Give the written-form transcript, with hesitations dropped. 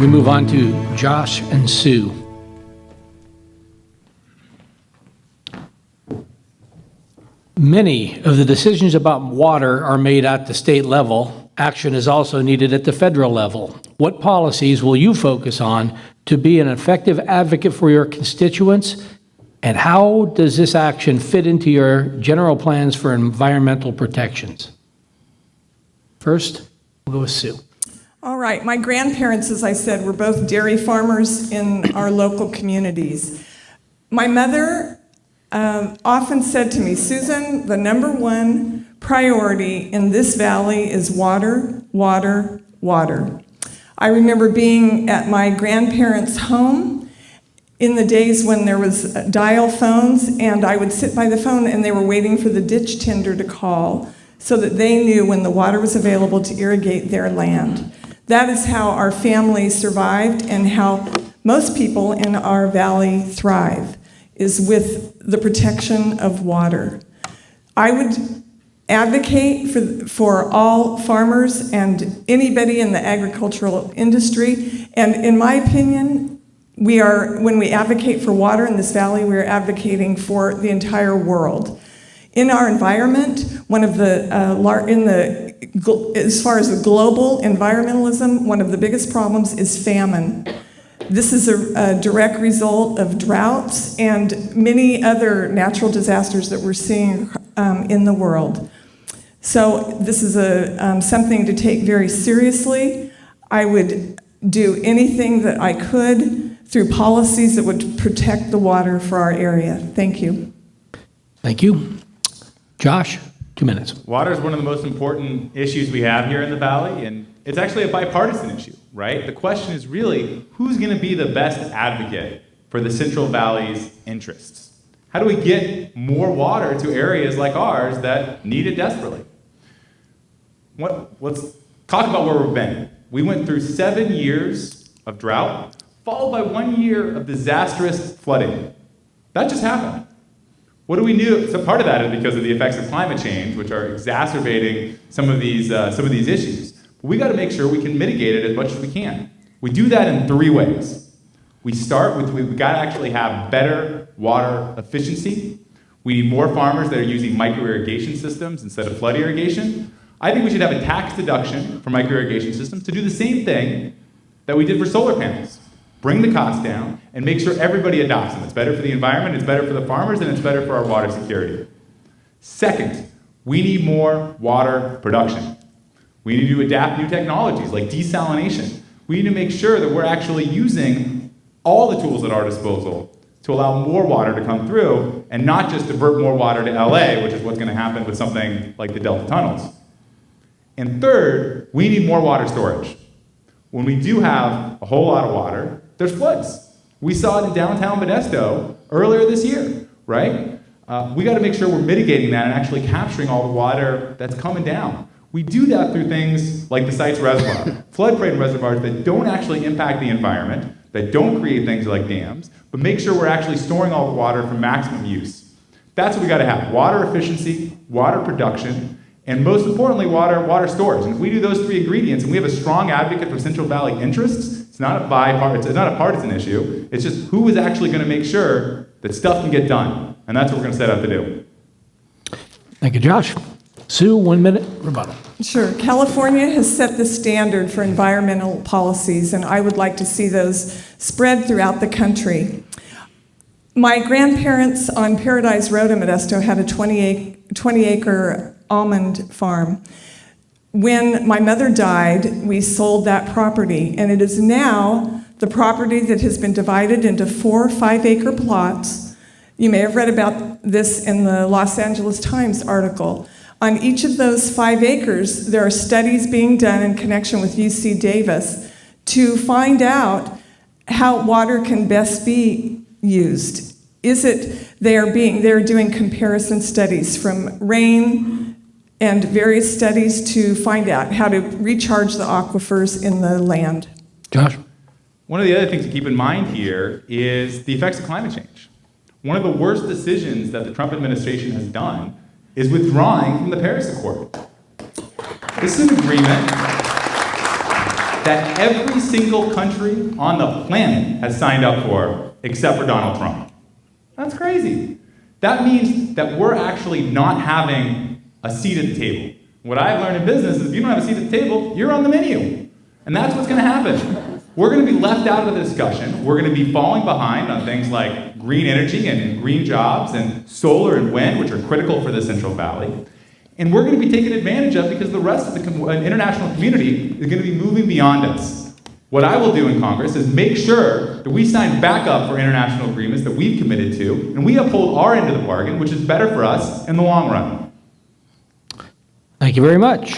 We move on to Josh and Sue. Many of the decisions about water are made at the state level. Action is also needed at the federal level. What policies will you focus on to be an effective advocate for your constituents? And how does this action fit into your general plans for environmental protections? First, we'll go with Sue. All right, my grandparents, as I said, were both dairy farmers in our local communities. My mother often said to me, Susan, the number one priority in this valley is water, water, water. I remember being at my grandparents' home in the days when there was dial phones, and I would sit by the phone and they were waiting for the ditch tender to call so that they knew when the water was available to irrigate their land. That is how our family survived and how most people in our valley thrive, is with the protection of water. I would advocate for all farmers and anybody in the agricultural industry, and in my opinion, when we advocate for water in this valley, we are advocating for the entire world. In our environment, one of the, as far as the global environmentalism, one of the biggest problems is famine. This is a direct result of droughts and many other natural disasters that we're seeing in the world. So this is something to take very seriously. I would do anything that I could through policies that would protect the water for our area. Thank you. Thank you. Josh, 2 minutes. Water is one of the most important issues we have here in the Valley, and it's actually a bipartisan issue, right? The question is really, who's going to be the best advocate for the Central Valley's interests? How do we get more water to areas like ours that need it desperately? Let's talk about where we've been. We went through 7 years of drought, followed by 1 year of disastrous flooding. That just happened. What do we do? So part of that is because of the effects of climate change, which are exacerbating some of these issues. But we got to make sure we can mitigate it as much as we can. We do that in 3 ways. We start with, we've got to actually have better water efficiency. We need more farmers that are using micro-irrigation systems instead of flood irrigation. I think we should have a tax deduction for micro-irrigation systems to do the same thing that we did for solar panels. Bring the cost down and make sure everybody adopts them. It's better for the environment, it's better for the farmers, and it's better for our water security. Second, we need more water production. We need to adapt new technologies like desalination. We need to make sure that we're actually using all the tools at our disposal to allow more water to come through and not just divert more water to LA, which is what's going to happen with something like the Delta tunnels. And third, we need more water storage. When we do have a whole lot of water, there's floods. We saw it in downtown Modesto earlier this year, right? We got to make sure we're mitigating that and actually capturing all the water that's coming down. We do that through things like the site's reservoir, floodplain reservoirs that don't actually impact the environment, that don't create things like dams, but make sure we're actually storing all the water for maximum use. That's what we got to have: water efficiency, water production, and most importantly, water storage. And if we do those 3 ingredients, and we have a strong advocate for Central Valley interests, it's not a partisan issue. It's just who is actually going to make sure that stuff can get done, and that's what we're going to set out to do. Thank you, Josh. Sue, 1 minute rebuttal. Sure. California has set the standard for environmental policies, and I would like to see those spread throughout the country. My grandparents on Paradise Road in Modesto had a 20-acre almond farm. When my mother died, we sold that property, and it is now the property that has been divided into 4 5-acre plots. You may have read about this in the Los Angeles Times article. On each of those 5 acres, there are studies being done in connection with UC Davis to find out how water can best be used. They're doing comparison studies from rain and various studies to find out how to recharge the aquifers in the land. Josh? One of the other things to keep in mind here is the effects of climate change. One of the worst decisions that the Trump administration has done is withdrawing from the Paris Accord. This is an agreement that every single country on the planet has signed up for, except for Donald Trump. That's crazy. That means that we're actually not having a seat at the table. What I've learned in business is if you don't have a seat at the table, you're on the menu. And that's what's going to happen. We're going to be left out of the discussion. We're going to be falling behind on things like green energy and green jobs and solar and wind, which are critical for the Central Valley. And we're going to be taken advantage of because the rest of the international community is going to be moving beyond us. What I will do in Congress is make sure that we sign back up for international agreements that we've committed to, and we uphold our end of the bargain, which is better for us in the long run. Thank you very much.